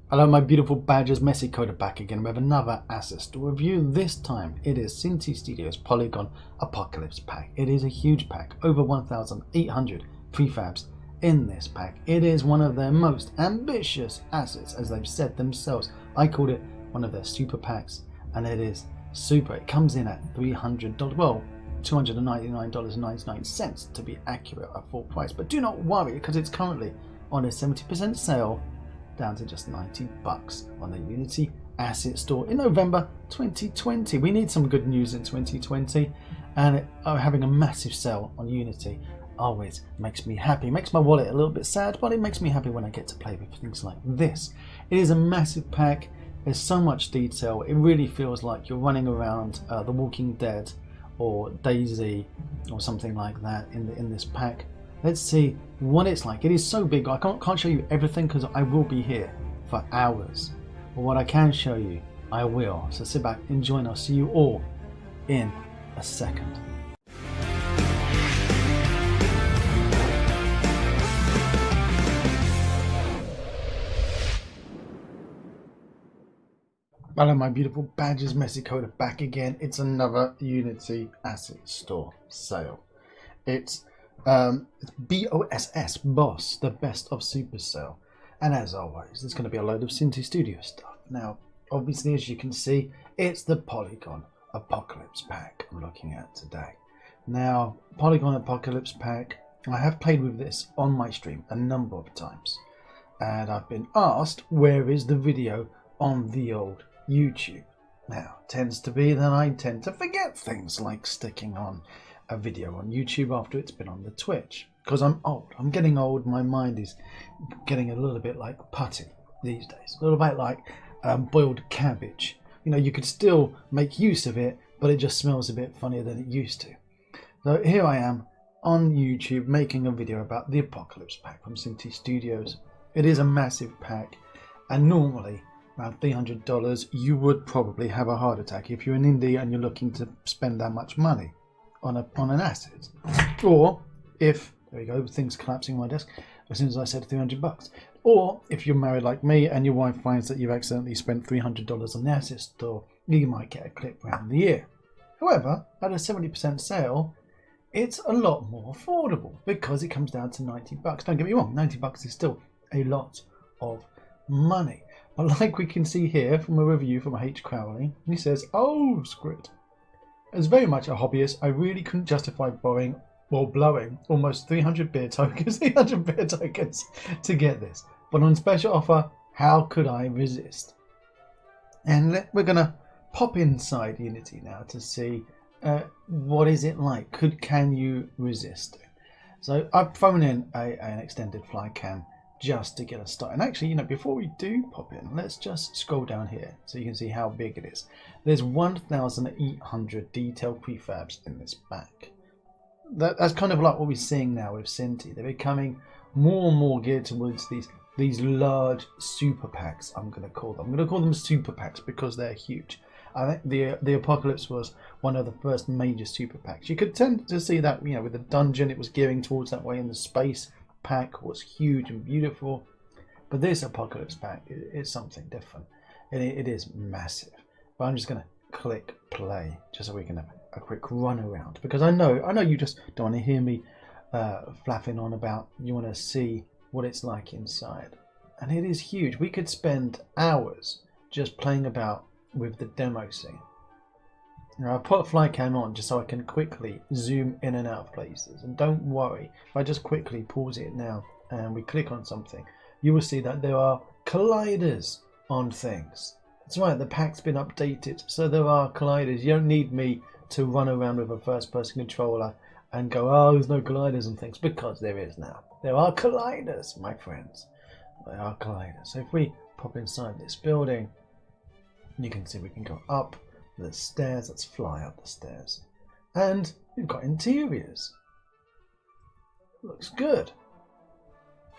Hello my beautiful badgers, Messy Coder back again with another assets to review. This time it is Synty Studios Polygon Apocalypse pack. It is a huge pack, over 1,800 prefabs in this pack. It is one of their most ambitious assets, as they've said themselves. I called it one of their super packs, and it is super. It comes in at $300, well, $299.99 to be accurate at full price. But do not worry, because it's currently on a 70% sale, down to just $90 on the Unity asset store in November 2020. We need some good news in 2020, and having a massive sale on Unity always makes me happy. It makes my wallet a little bit sad, but it makes me happy when I get to play with things like this. It is a massive pack. There's so much detail. It really feels like you're running around The Walking Dead or DayZ or something like that in this pack. Let's see what it's like. It is so big. I can't show you everything because I will be here for hours. But what I can show you, I will. So sit back, enjoy, and I'll see you all in a second. Hello my beautiful badgers, Messy Coder back again. It's another Unity asset store sale. It's BOSS, the best of super sale, and as always there's going to be a load of Synty Studio stuff. Now obviously, as you can see, it's the Polygon Apocalypse pack I'm looking at today. Now Polygon Apocalypse pack, I have played with this on my stream a number of times, and I've been asked where is the video on the old YouTube. Now tends to be that I tend to forget things like sticking on a video on YouTube after it's been on the Twitch, because I'm old. I'm getting old. My mind is getting a little bit like putty these days, a little bit like boiled cabbage. You know, you could still make use of it, but it just smells a bit funnier than it used to. So here I am on YouTube making a video about the Apocalypse pack from Synty Studios. It is a massive pack, and normally around $300 you would probably have a heart attack if you're an indie and you're looking to spend that much money on an asset, or if, there we go, things collapsing on my desk as soon as I said $300, or if you're married like me and your wife finds that you've accidentally spent $300 on the asset store, you might get a clip around the ear. However, at a 70% sale, it's a lot more affordable because it comes down to $90. Don't get me wrong, $90 is still a lot of money, but like we can see here from a review from H. Crowley, he says, "Oh, Squid, as very much a hobbyist, I really couldn't justify blowing almost 300 beer tokens, 300 beer tokens to get this. But on special offer, how could I resist?" And we're gonna pop inside Unity now to see what is it like. Can you resist it? So I've thrown in an extended fly cam just to get us started. And actually, you know, before we do pop in, let's just scroll down here so you can see how big it is. There's 1,800 detailed prefabs in this pack. That's kind of like what we're seeing now with Synty. They're becoming more and more geared towards these large super packs. I'm going to call them super packs because they're huge. I think the Apocalypse was one of the first major super packs. You could tend to see that, you know, with the dungeon, it was gearing towards that way, and the space pack was huge and beautiful. But this Apocalypse pack is something different. It is massive. But I'm just going to click play just so we can have a quick run around, because I know you just don't want to hear me flapping on about. You want to see what it's like inside, and it is huge. We could spend hours just playing about with the demo scene. Now I put a fly cam on just so I can quickly zoom in and out of places, and don't worry, if I just quickly pause it now and we click on something, you will see that there are colliders on things. That's right, the pack's been updated, so there are colliders. You don't need me to run around with a first-person controller and go, oh, there's no colliders and things, because there is now. There are colliders, my friends. There are colliders. So if we pop inside this building, you can see we can go up the stairs. Let's fly up the stairs. And we've got interiors. Looks good.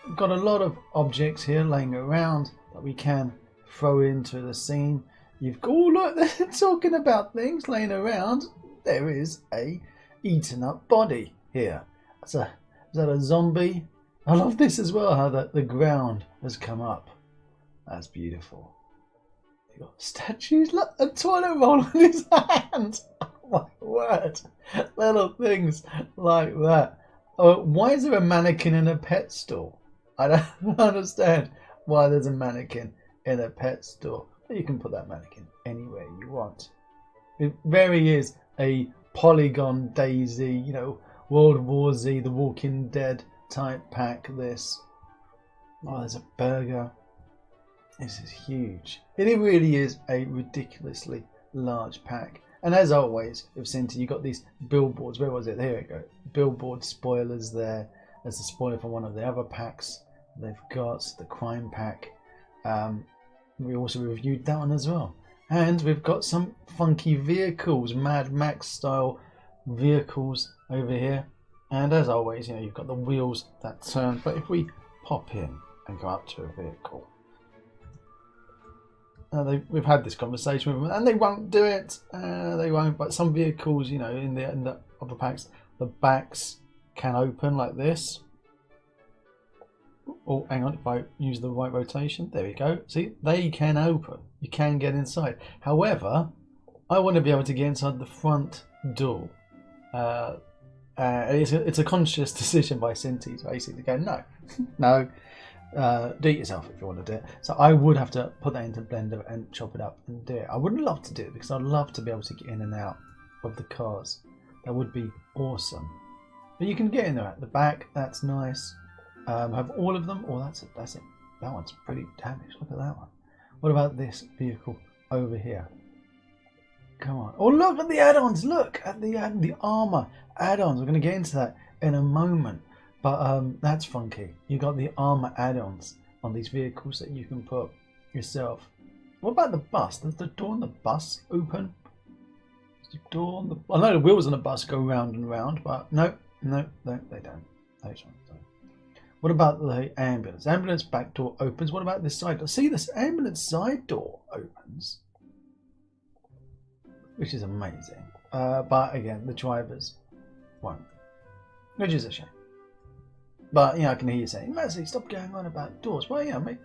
We've got a lot of objects here laying around that we can throw into the scene. You've got, oh look, they're talking about things laying around. There is a eaten up body here. Is that a zombie? I love this as well, how the ground has come up That's beautiful. You got statues. Look, a toilet roll in his hand. Oh my word! Little things like that. Why is there a mannequin in a pet store? I don't understand why there's a mannequin in a pet store. But you can put that mannequin anywhere you want. It very is a Polygon Daisy, you know, World War Z, The Walking Dead type pack. This. Oh, there's a burger. This is huge. It really is a ridiculously large pack. And as always, with Synty, you got these billboards. Where was it? Here we go. Billboard spoilers there. There's a spoiler for one of the other packs. They've got the crime pack. We also reviewed that one as well. And we've got some funky vehicles, Mad Max style vehicles over here. And as always, you know, you've got the wheels that turn. But if we pop in and go up to a vehicle, we've had this conversation with them, and they won't do it. They won't. But some vehicles, you know, in the other packs, the backs can open like this. Oh, hang on, if I use the right rotation, there we go. See, they can open. You can get inside. However, I want to be able to get inside the front door. It's a conscious decision by Synty to basically go, no, no, do it yourself if you want to do it. So I would have to put that into Blender and chop it up and do it. I would love to do it because I'd love to be able to get in and out of the cars. That would be awesome. But you can get in there at the back. That's nice. Have all of them? Oh, that's it. That one's pretty damaged. Look at that one. What about this vehicle over here? Come on. Oh, look at the add-ons. Look at the armor add-ons. We're going to get into that in a moment. But that's funky. You got the armor add-ons on these vehicles that you can put yourself. What about the bus? Does the door on the bus open? Does the door on the... I know the wheels on the bus go round and round, but no, they don't. Those ones don't. What about the ambulance? Ambulance back door opens. What about this side door? See, this ambulance side door opens, which is amazing. But again, the drivers won't, which is a shame. But you know, I can hear you saying, Mazzy, stop going on about doors. Well, yeah, mate.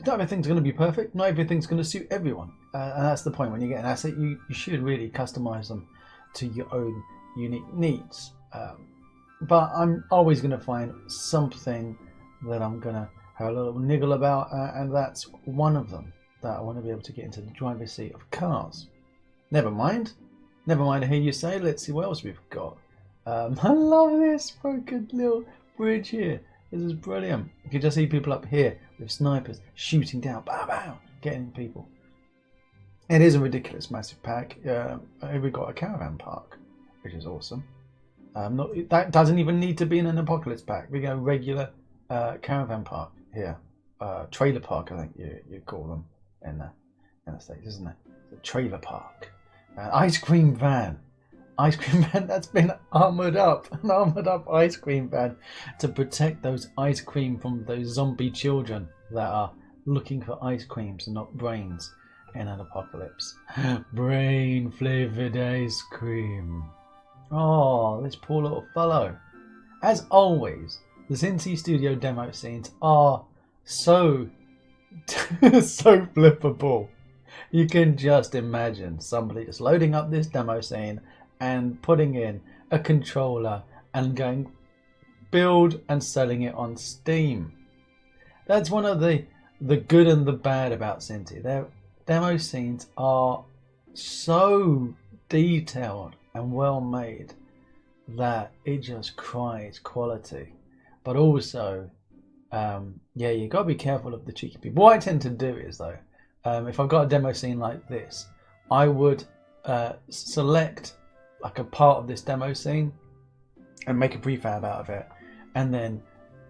Not everything's going to be perfect. Not everything's going to suit everyone. And that's the point. When you get an asset, you should really customize them to your own unique needs. But I'm always going to find something that I'm going to have a little niggle about, and that's one of them, that I want to be able to get into the driver's seat of cars. Never mind, I hear you say. Let's see what else we've got. I love this broken little bridge here. This is brilliant. You can just see people up here with snipers shooting down, bow, bow, getting people. It is a ridiculous massive pack. We've got a Caravan Park, which is awesome. That doesn't even need to be in an Apocalypse pack. We go regular Caravan Park here. Trailer Park, I think you call them in the States, isn't it? The Trailer Park. Ice cream van. Ice cream van that's been armoured up. An armoured up ice cream van to protect those ice cream from those zombie children that are looking for ice creams and not brains in an apocalypse. Brain flavoured ice cream. Oh, this poor little fellow. As always, the Synty Studio demo scenes are so flippable. You can just imagine somebody just loading up this demo scene and putting in a controller and going build and selling it on Steam. That's one of the good and the bad about Synty. Their demo scenes are so detailed and well made that it just cries quality. But also, yeah, you got to be careful of the cheeky people. What I tend to do is, though, if I've got a demo scene like this, I would select like a part of this demo scene and make a prefab out of it, and then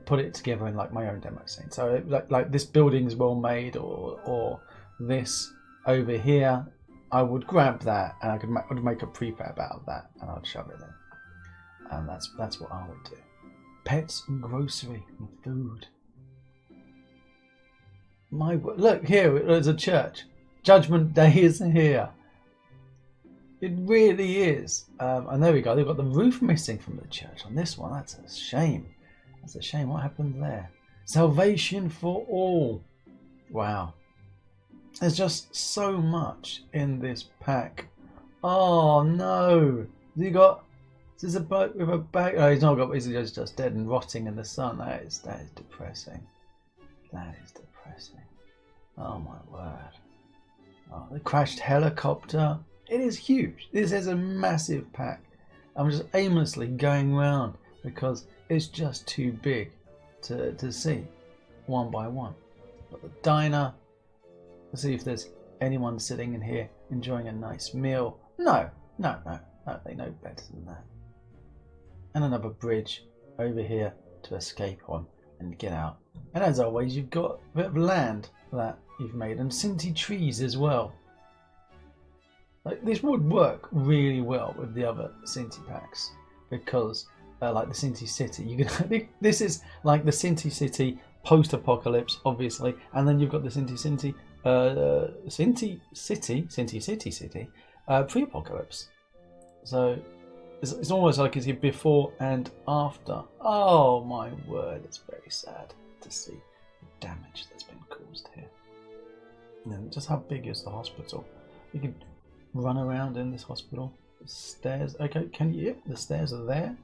put it together in like my own demo scene. So like this building is well made, or this over here, I would grab that and I would make a prefab out of that, and I'd shove it in. And that's what I would do. Pets and grocery and food. Look here, there's a church. Judgment Day is here. It really is. And there we go. They've got the roof missing from the church on this one. That's a shame. That's a shame. What happened there? Salvation for all. Wow. There's just so much in this pack. Oh no! You got... This is a boat with a bag. Oh, he's not got... He's just dead and rotting in the sun. That is depressing. That is depressing. Oh my word. Oh, the crashed helicopter. It is huge. This is a massive pack. I'm just aimlessly going around because it's just too big to see one by one. Got the diner. Let's see if there's anyone sitting in here enjoying a nice meal. No, they know better than that. And another bridge over here to escape on and get out. And as always, you've got a bit of land that you've made, and Synty trees as well. Like, this would work really well with the other Synty packs because, like the Synty City, you can. This is like the Synty City post-apocalypse, obviously, and then you've got the Synty City pre-apocalypse. So it's almost like it's before and after. Oh my word! It's very sad to see the damage that's been caused here. And just how big is the hospital? You can run around in this hospital. The stairs, okay, can you? Yep, the stairs are there.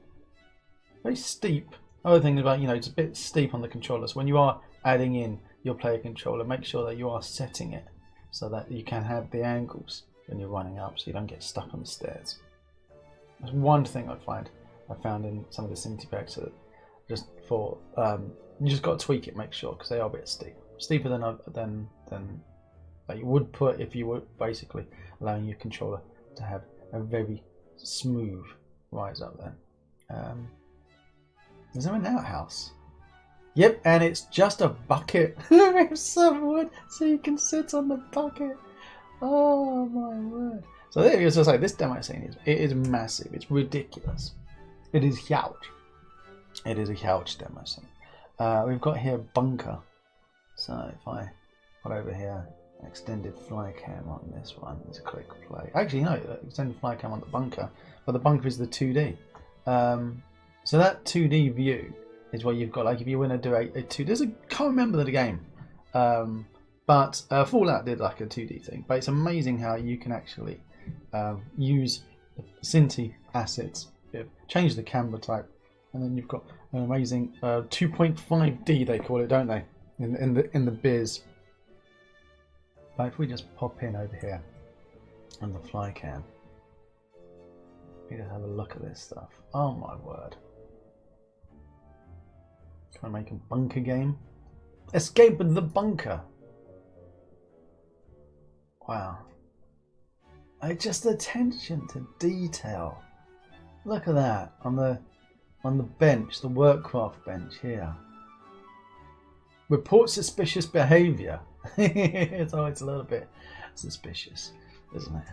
Very steep. Other thing about, it's a bit steep on the controller. So when you are adding in your player controller, make sure that you are setting it so that you can have the angles when you're running up, so you don't get stuck on the stairs. That's one thing I found in some of the Synty packs that just for you just got to tweak it, make sure, because they are a bit steep, steeper than that you would put if you were basically allowing your controller to have a very smooth rise up there. Is there an outhouse? Yep, and it's just a bucket with some wood, so you can sit on the bucket. Oh my word! So there, as I say, this demo scene is massive. It's ridiculous. It is huge. It is a huge demo scene. We've got here bunker. So if I put over here extended fly cam on this one, let's click play. Actually, no, extended fly cam on the bunker, but the bunker is the 2D. So that 2D view is what you've got. Like if you want to do a 2D, I can't remember the game, but Fallout did like a 2D thing. But it's amazing how you can actually use Synty assets, change the camera type, and then you've got an amazing 2.5D they call it, don't they? In the biz. But if we just pop in over here on the fly cam, we just have a look at this stuff. Oh my word! Trying to make a bunker game. Escape the bunker. Wow. Like just attention to detail. Look at that on the bench, the workcraft bench here. Report suspicious behaviour. It's always a little bit suspicious, isn't it?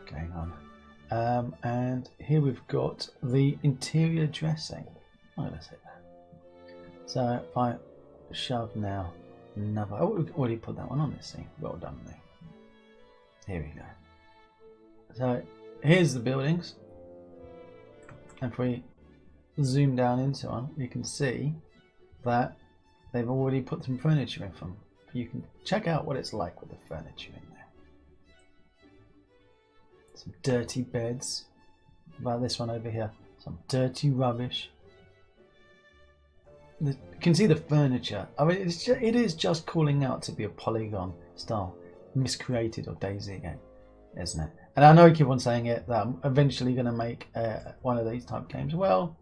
Going on. And here we've got the interior dressing. I'm going to say that. So if I shove now another... Oh, we've already put that one on this scene. Well done, me. Here we go. So here's the buildings. If we zoom down into one, you can see that they've already put some furniture in them. You can check out what it's like with the furniture in there. Some dirty beds. About this one over here. Some dirty rubbish. You can see the furniture. I mean, it is just calling out to be a Polygon style miscreated or Daisy game, isn't it? And I know I keep on saying it, that I'm eventually going to make one of these type games. Well,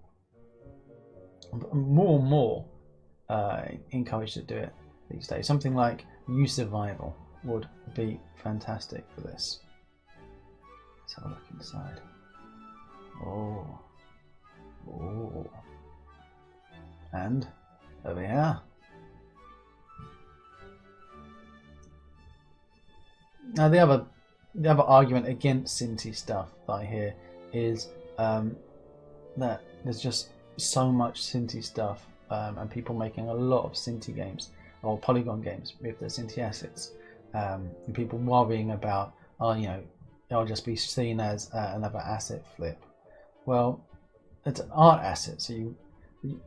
more and more encouraged to do it these days. Something like U Survival would be fantastic for this. Let's have a look inside. Oh. And over here. Now the other argument against Synty stuff that I hear is that there's just so much Synty stuff and people making a lot of Synty games or Polygon games with their Synty assets, and people worrying about, it'll just be seen as another asset flip. Well, it's an art asset, so you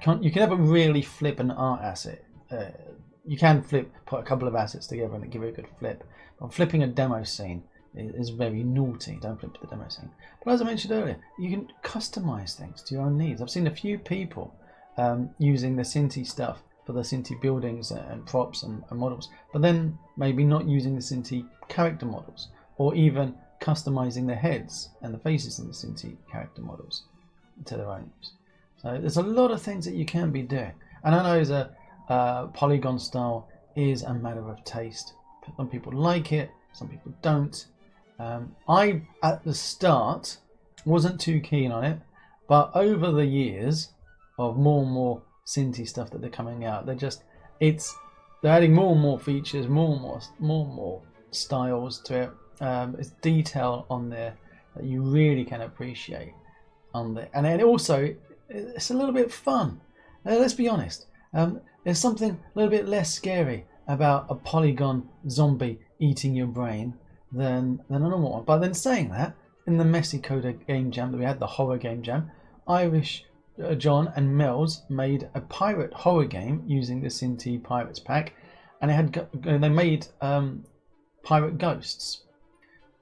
can never really flip an art asset you can put a couple of assets together and give it a good flip. But flipping a demo scene is very naughty. Don't flip the demo scene. But as I mentioned earlier, you can customize things to your own needs. I've seen a few people using the Synty stuff for the Synty buildings and props and models, but then maybe not using the Synty character models, or even customizing the heads and the faces in the Synty character models to their own use. So there's a lot of things that you can be doing. And I know the polygon style is a matter of taste. Some people like it, some people don't. I, at the start, wasn't too keen on it, but over the years of more and more Synty stuff that they're coming out, they're adding more and more features, more and more styles to it. It's detail on there that you really can appreciate on there, and then also it's a little bit fun. Let's be honest. There's something a little bit less scary about a polygon zombie eating your brain than a normal one. But then saying that, in the Messy Coda game jam that we had, the horror game jam, Irish John and Mel's made a pirate horror game using the Synty Pirates pack, and they made pirate ghosts.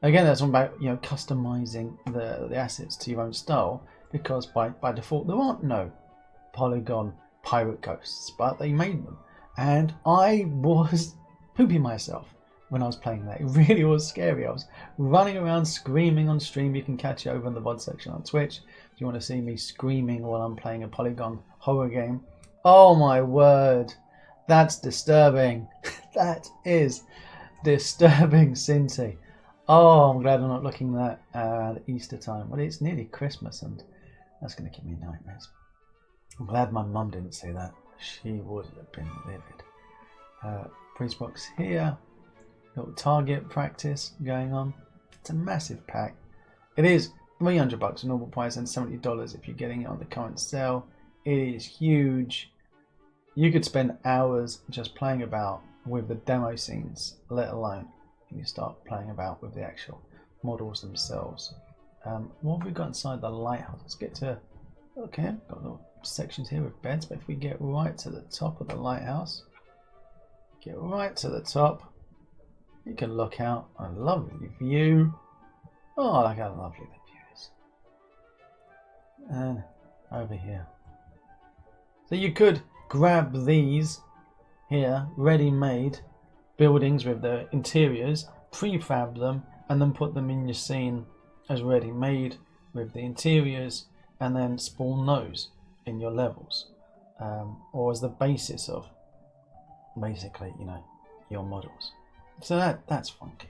Again, that's all about customizing the assets to your own style, because by default there aren't no polygon pirate ghosts, but they made them, and I was pooping myself when I was playing that. It really was scary. I was running around screaming on stream. You can catch it over in the VOD section on Twitch if you want to see me screaming while I'm playing a polygon horror game. Oh my word, that's disturbing. That is disturbing, Synty. Oh, I'm glad I'm not looking at Easter time. Well, it's nearly Christmas, and that's going to give me nightmares. I'm glad my mum didn't say that. She would have been livid. Priest box here. Little target practice going on. It's a massive pack. It is $300 normal price and $70 if you're getting it on the current sale. It is huge. You could spend hours just playing about with the demo scenes, let alone when you start playing about with the actual models themselves. What have we got inside the lighthouse? Let's get to... Okay, I've got little sections here with beds, but if we get right to the top of the lighthouse, get right to the top, you can look out a lovely view. Oh, look how lovely the view is. And over here. So you could grab these here, ready-made buildings with the interiors, prefab them, and then put them in your scene as ready-made with the interiors, and then spawn those in your levels, or as the basis of basically, your models. So that's funky.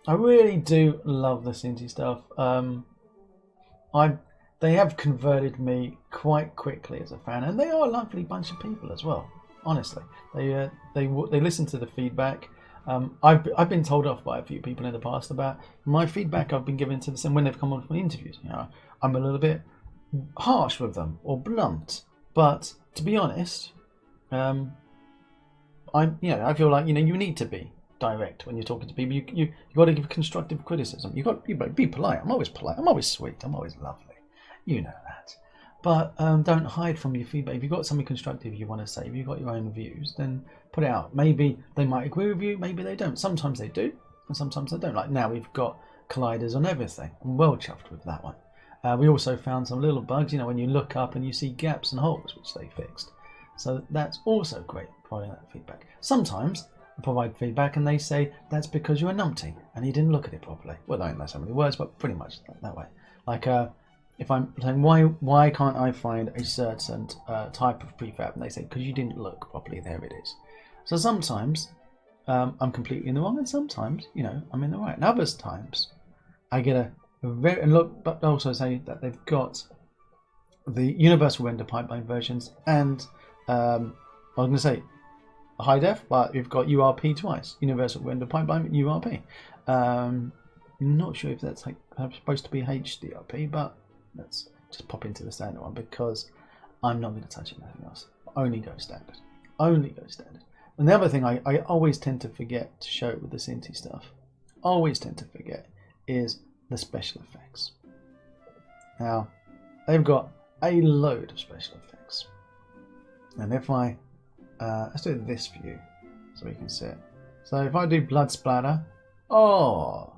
I really do love the Synty stuff. They have converted me quite quickly as a fan, and they are a lovely bunch of people as well. Honestly, they listen to the feedback. I've been told off by a few people in the past about my feedback I've been given to them when they've come on for interviews. I'm a little bit harsh with them or blunt, but to be honest, I feel like you need to be direct when you're talking to people. You got to give constructive criticism. You got to be polite. I'm always polite. I'm always sweet. I'm always lovely. You know that. But don't hide from your feedback. If you've got something constructive you want to say, if you've got your own views, then put it out. Maybe they might agree with you, maybe they don't. Sometimes they do, and sometimes they don't. Like now we've got colliders on everything. I'm well chuffed with that one. We also found some little bugs, when you look up and you see gaps and holes, which they fixed. So that's also great, providing that feedback. Sometimes I provide feedback and they say that's because you're a numpty and you didn't look at it properly. Well, I don't know so many words, but pretty much that way. Like if I'm saying why can't I find a certain type of prefab, and they say because you didn't look properly, there it is. So sometimes I'm completely in the wrong, and sometimes I'm in the right. And other times I get but also say that they've got the universal render pipeline versions, and I was going to say high def, but we've got URP twice, universal render pipeline URP. Not sure if that's supposed to be HDRP, but let's just pop into the standard one because I'm not going to touch anything else. Only go standard. Only go standard. And the other thing I always tend to forget to show with the Synty stuff, is the special effects. Now, they've got a load of special effects. And if I Let's do this view so we can see it. So if I do blood splatter, oh,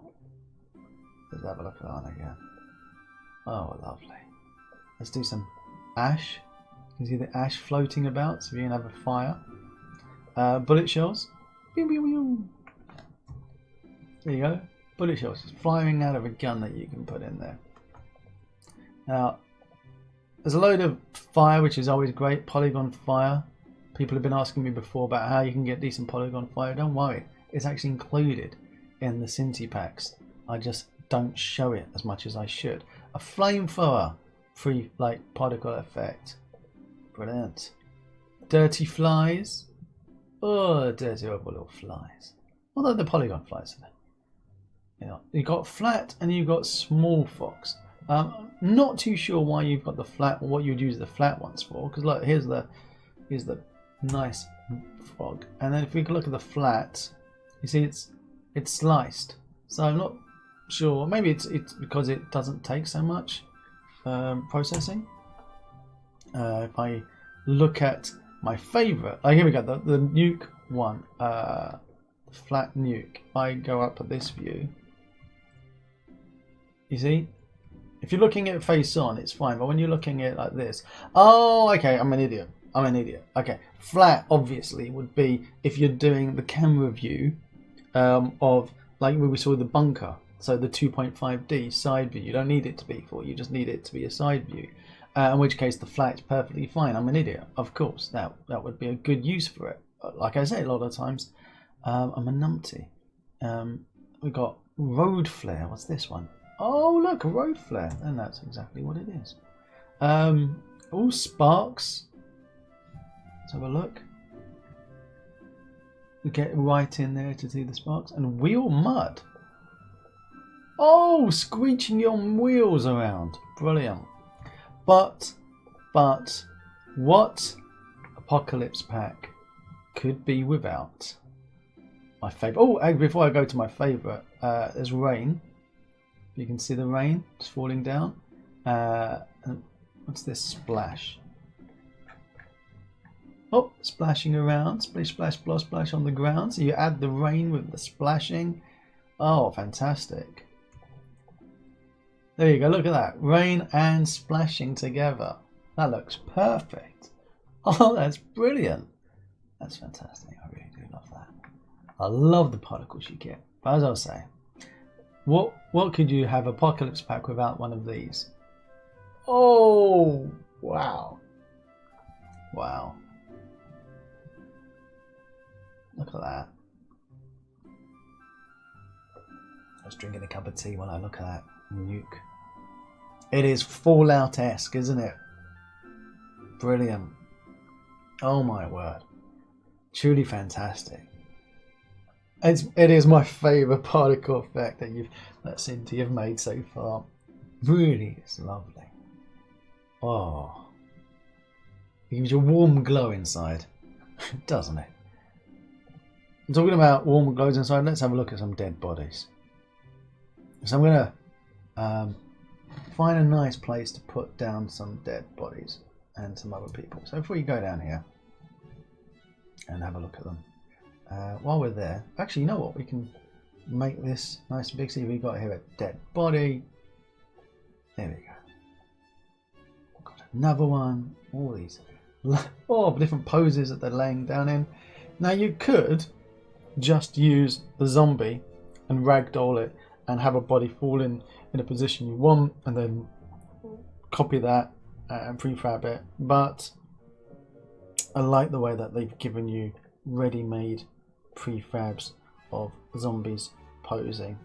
let's have a look at that again. Oh, lovely. Let's do some ash. You can see the ash floating about, so you can have a fire. Bullet shells. Pew, pew, pew. There you go. Bullet shells just firing out of a gun that you can put in there. Now, there's a load of fire, which is always great. Polygon fire. People have been asking me before about how you can get decent polygon fire. Don't worry, it's actually included in the Synty packs. I just don't show it as much as I should. A flamethrower, free like particle effect. Brilliant. Dirty flies. Oh, dirty horrible little flies. Although the polygon flies are there. You know, you've got flat and you've got small fox. Not too sure why you've got the flat or what you'd use the flat ones for. Because look, here's the nice frog, and then if we can look at the flat, you see it's sliced. So I'm not sure. Maybe it's because it doesn't take so much processing. If I look at my favorite, oh, here we go, the nuke one, flat nuke. If I go up at this view, you see, if you're looking at it face on, it's fine, but when you're looking at it like this, oh, okay, I'm an idiot. Okay, flat obviously would be if you're doing the camera view of, like we saw the bunker, so the 2.5D side view. You don't need it to be full, you just need it to be a side view. In which case the flat's perfectly fine. I'm an idiot, of course. That would be a good use for it. Like I say a lot of times, I'm a numpty. We got road flare. What's this one? Oh look, a road flare, and that's exactly what it is. All sparks. Let's have a look. We get right in there to see the sparks. And wheel mud. Oh, screeching your wheels around. Brilliant. But what Apocalypse pack could be without my favourite? Oh, before I go to my favourite, there's rain. You can see the rain just falling down. And what's this splash? Oh, splashing around, splish, splash, splash, splash on the ground. So you add the rain with the splashing. Oh, fantastic. There you go, look at that. Rain and splashing together. That looks perfect. Oh, that's brilliant. That's fantastic. I really do love that. I love the particles you get. But as I was saying, what could you have Apocalypse pack without one of these? Oh, wow. Wow. Look at that. I was drinking a cup of tea when I look at that nuke. It is Fallout-esque, isn't it? Brilliant. Oh my word. Truly fantastic. It is my favourite particle effect that Synty have made so far. Really, it's lovely. Oh. It gives you a warm glow inside, doesn't it? I'm talking about warm glows inside. Let's have a look at some dead bodies. So I'm going to find a nice place to put down some dead bodies and some other people. So if we go down here and have a look at them. While we're there, actually, you know what? We can make this nice and big. See, we've got here a dead body. There we go. Got another one. All these different poses that they're laying down in. Now you could just use the zombie and ragdoll it and have a body fall in a position you want and then copy that and prefab it, but I like the way that they've given you ready-made prefabs of zombies posing.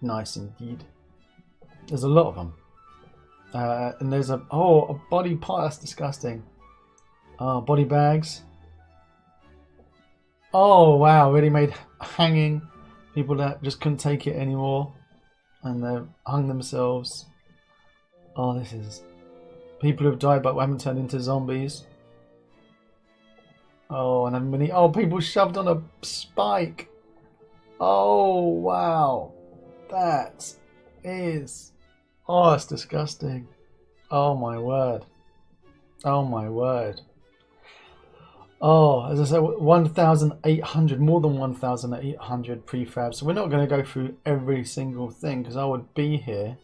Nice indeed. There's a lot of them, and there's a body part. That's disgusting. Body bags. Oh wow, ready-made hanging. People that just couldn't take it anymore and they hung themselves. Oh, this is people who've died but haven't turned into zombies. Oh, and many people shoved on a spike. Oh wow, that is it's disgusting. Oh my word. Oh my word. Oh, as I said, 1,800, more than 1,800 prefabs. So we're not going to go through every single thing because I would be here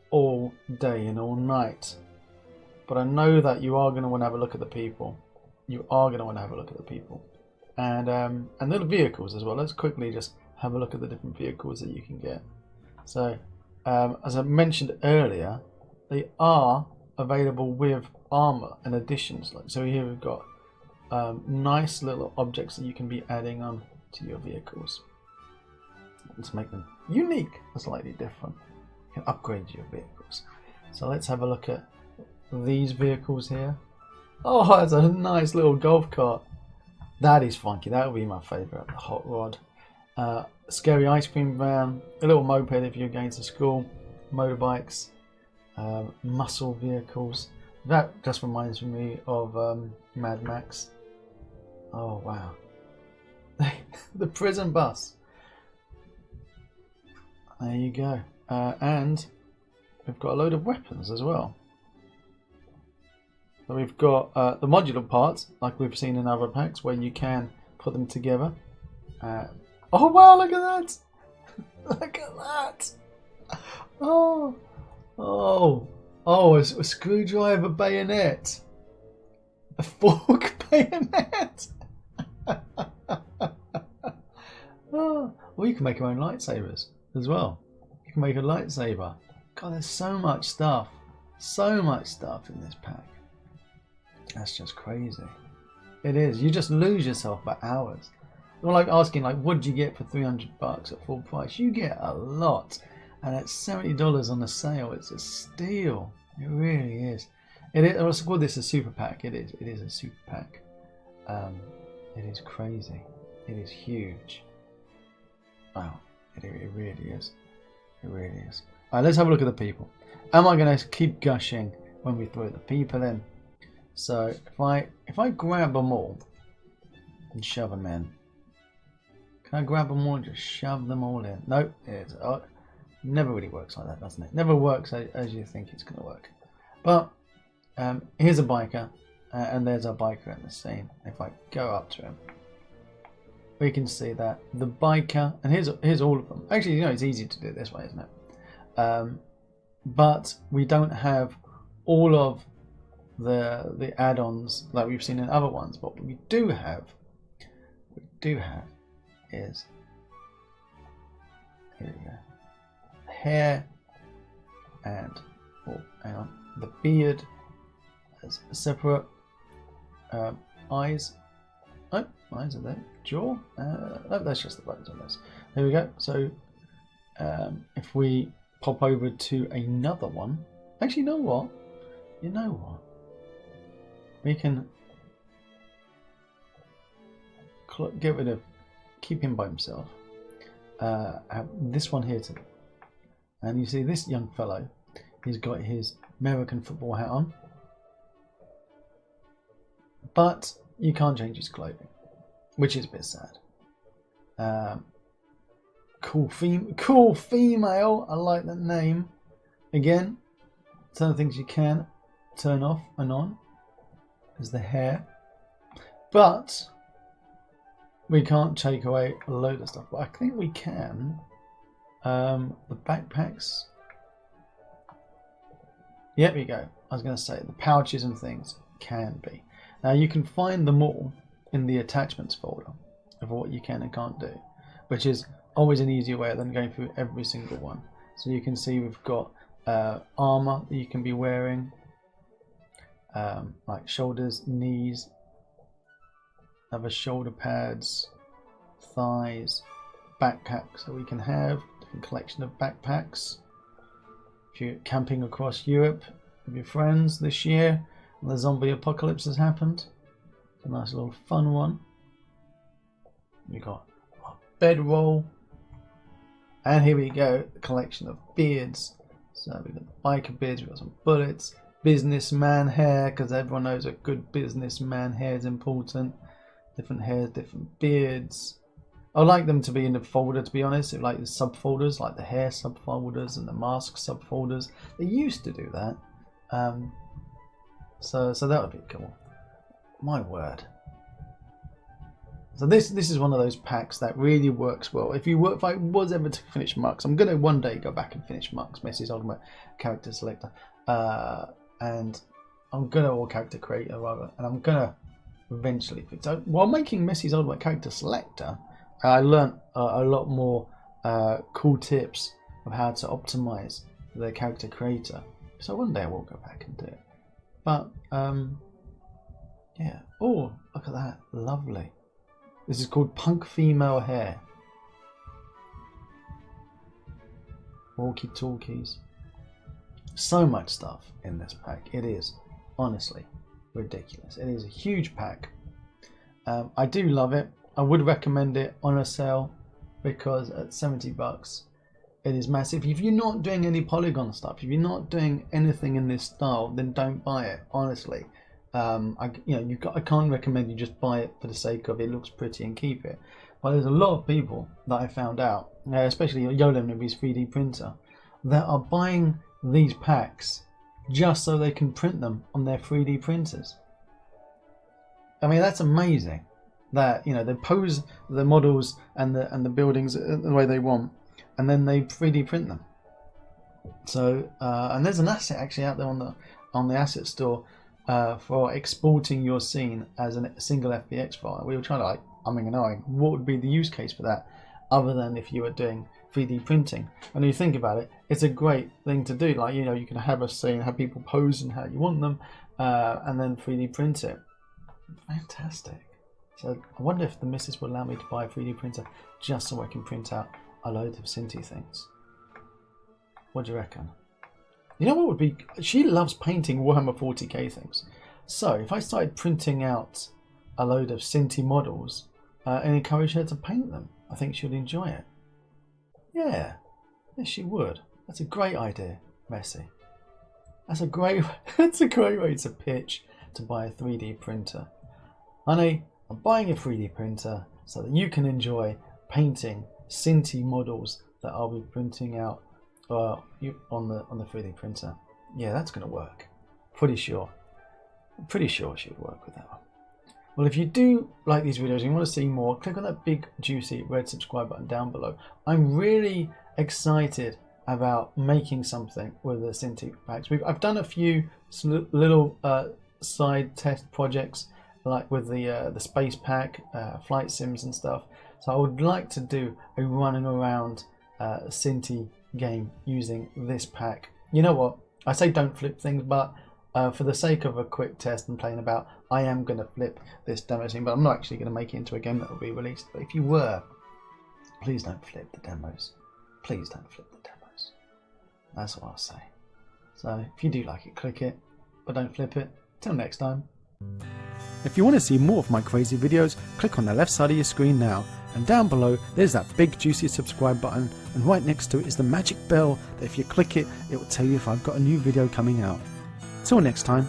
all day and all night. But I know that you are going to want to have a look at the people. You are going to want to have a look at the people. And the vehicles as well. Let's quickly just have a look at the different vehicles that you can get. So, as I mentioned earlier, they are available with armor and additions. Like so, here we've got nice little objects that you can be adding on to your vehicles. Let's make them unique, slightly different. You can upgrade your vehicles. So let's have a look at these vehicles here. Oh, that's a nice little golf cart. That is funky. That would be my favourite. The hot rod. Scary ice cream van. A little moped if you're going to school. Motorbikes. Muscle vehicles. That just reminds me of Mad Max. Oh wow. The prison bus. There you go. And we've got a load of weapons as well. So we've got the modular parts, like we've seen in other packs, where you can put them together. Oh wow, look at that! Look at that! Oh, a screwdriver bayonet. A fork bayonet. Oh, well, you can make your own lightsabers as well. You can make a lightsaber. God, there's so much stuff. So much stuff in this pack. That's just crazy. It is. You just lose yourself for hours. You're like asking, like, what did you get for $300 at full price? You get a lot. And at $70 on the sale, it's a steal. It really is. It is. I was called this a super pack. It is. It is a super pack. It is crazy. It is huge. Wow. It really is. It really is. Alright, let's have a look at the people. Am I going to keep gushing when we throw the people in? So if I grab them all and shove them in, can I grab them all and just shove them all in? Nope. It never really works like that, doesn't it? Never works as you think it's going to work. But here's a biker, and there's a biker in the scene. If I go up to him, we can see that the biker, and here's all of them. Actually, you know, it's easy to do it this way, isn't it? But we don't have all of the add-ons like we've seen in other ones. But what we do have is, here we go, hair and hang on, the beard as separate, eyes. Oh, eyes are there. Jaw. No, that's just the buttons on this. There we go. So if we pop over to another one, actually, you know what? We can get rid of, keep him by himself. Have this one here too. And you see this young fellow, he's got his American football hat on, but you can't change his clothing, which is a bit sad. Cool female, I like that name. Again, some of the things you can turn off and on is the hair, but we can't take away a load of stuff. But I think we can. The backpacks. Yep, we go. I was going to say the pouches and things can be. Now you can find them all in the attachments folder of what you can and can't do, which is always an easier way than going through every single one. So you can see we've got armor that you can be wearing, like shoulders, knees, other shoulder pads, thighs, backpacks that we can have, different collection of backpacks. If you're camping across Europe with your friends this year and the zombie apocalypse has happened, it's a nice little fun one. We've got a bedroll, and here we go, a collection of beards. So we've got biker beards, we've got some bullets, businessman hair, because everyone knows a good businessman hair is important. Different hairs, different beards. I like them to be in the folder, to be honest, like the subfolders, like the hair subfolders and the mask subfolders. They used to do that, so that would be cool. My word, So this is one of those packs that really works well. If I was ever to finish Mux, I'm going to one day go back and finish Mux, Messi's Ultimate Character Selector, and I'm going to, or Character Creator rather, and I'm going to eventually fix it. While making Messi's Ultimate Character Selector, I learnt a lot more cool tips of how to optimize the Character Creator. So one day I will go back and do it. But yeah. Oh, look at that, lovely. This is called Punk Female Hair. Walkie talkies. So much stuff in this pack. It is honestly ridiculous. It is a huge pack. I do love it. I would recommend it on a sale because at 70 bucks it is massive. If you're not doing any polygon stuff, if you're not doing anything in this style, then don't buy it, honestly. I can't recommend you just buy it for the sake of it looks pretty and keep it. But there's a lot of people that I found out, especially Yolam with his 3D printer, that are buying these packs just so they can print them on their 3D printers. I mean, that's amazing. That they pose the models and the buildings the way they want, and then they 3D print them. So and there's an asset actually out there on the asset store. For exporting your scene as a single FBX file. We were trying to what would be the use case for that other than if you were doing 3D printing. And when you think about it, it's a great thing to do. Like, you can have a scene, have people pose and how you want them, and then 3D print it. Fantastic. So I wonder if the missus will allow me to buy a 3D printer just so I can print out a load of Synty things. What do you reckon? You know what would be... She loves painting Warhammer 40k things. So if I started printing out a load of Synty models and encourage her to paint them, I think she would enjoy it. Yeah. Yes, she would. That's a great idea, Messi. That's a great way to pitch to buy a 3D printer. Honey, I'm buying a 3D printer so that you can enjoy painting Synty models that I'll be printing out on the 3D printer. Yeah, that's going to work. Pretty sure. I'm pretty sure she would work with that one. Well, if you do like these videos and you want to see more, click on that big juicy red subscribe button down below. I'm really excited about making something with the Synty packs. I've done a few little side test projects, like with the space pack, flight sims and stuff. So I would like to do a running around Synty game using this pack. You know what? I say don't flip things, but for the sake of a quick test and playing about, I am going to flip this demo scene, but I'm not actually going to make it into a game that will be released. But if you were, please don't flip the demos. Please don't flip the demos. That's what I'll say. So if you do like it, click it, but don't flip it. Till next time. If you want to see more of my crazy videos, click on the left side of your screen now, and down below there's that big juicy subscribe button, and right next to it is the magic bell that if you click it, it will tell you if I've got a new video coming out. Till next time.